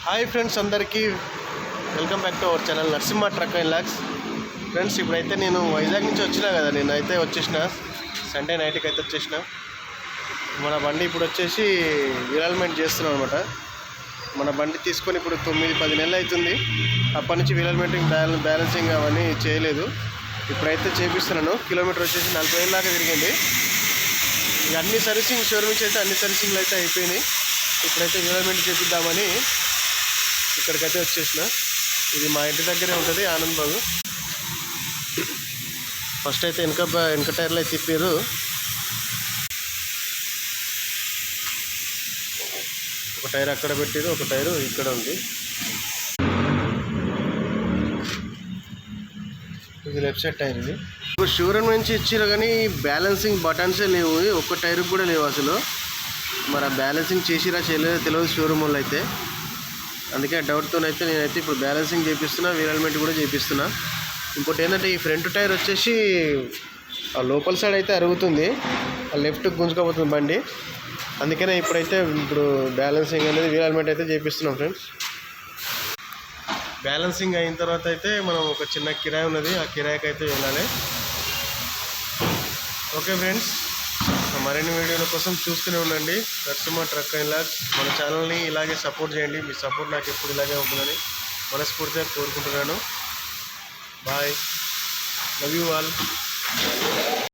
Hi friends, అందరికీ welcome back to our channel Narasimha truck and lakhs. Friends, ఇప్పుడైతే నేను వైజాగ్ నుంచి వచ్చినా కదా, నేనైతే వచ్చేసిన సండే నైట్కి అయితే వచ్చేసిన. మన బండి ఇప్పుడు వచ్చేసి వీలల్మెంట్ చేస్తున్నాం అనమాట. మన బండి తీసుకొని ఇప్పుడు 9-10 నెలలు అవుతుంది. అప్పటి నుంచి వీలల్మెంటింగ్ బ్యాలెన్సింగ్ అవన్నీ చేయలేదు. ఇప్పుడైతే చేపిస్తున్నాను. కిలోమీటర్ వచ్చేసి 40,000 దాకా తిరిగింది. ఇక అన్ని సర్వీసింగ్ షోరూమ్స్ అయితే అన్ని సర్వీసింగ్లు అయితే అయిపోయినాయి. ఇప్పుడైతే వీలల్మెంట్ చేపిద్దామని ఇక్కడికైతే వచ్చేసిన. ఇది మా ఇంటి దగ్గరే ఉంటుంది, ఆనందబాగు. ఫస్ట్ అయితే వెనక టైర్లు అయితే తిప్పారు. ఒక టైర్ అక్కడ పెట్టారు, ఒక టైరు ఇక్కడ ఉంది. ఇది లెఫ్ట్ సైడ్ టైర్. ఇది ఇప్పుడు షోరూమ్ నుంచి ఇచ్చారు కానీ బ్యాలెన్సింగ్ బటన్సే లేవు, ఒక్క టైర్ కూడా లేవు అసలు. మరి ఆ బ్యాలెన్సింగ్ చేసిరా చేయలేదో తెలియదు షోరూమ్ వాళ్ళు అయితే. అందుకే డౌట్తోనైతే నేనైతే ఇప్పుడు బ్యాలెన్సింగ్ చేపిస్తున్నా, వీలల్మెంట్ కూడా చేపిస్తున్నా. ఇంకోటి ఏంటంటే ఈ ఫ్రంట్ టైర్ వచ్చేసి ఆ లోపల సైడ్ అయితే అరుగుతుంది, ఆ లెఫ్ట్కి గుంజుకోబోతుంది బండి. అందుకనే ఇప్పుడు బ్యాలెన్సింగ్ అనేది వీలల్మెంట్ అయితే చేపిస్తున్నాం ఫ్రెండ్స్. బ్యాలెన్సింగ్ అయిన తర్వాత అయితే మనం ఒక చిన్న కిరాయి ఉన్నది, ఆ కిరాయికి అయితే వెళ్ళాలి. ఓకే ఫ్రెండ్స్, మరిన్ని వీడియోల కోసం చూస్తూనే ఉండండి నరసింహ ట్రక్ అండ్ లాక్స్. మన ఛానల్ని ఇలాగే సపోర్ట్ చేయండి. మీ సపోర్ట్ నాకు ఎప్పుడు ఇలాగే ఉంటుందని మనస్ఫూర్తిగా కోరుకుంటున్నాను. Bye, love you all.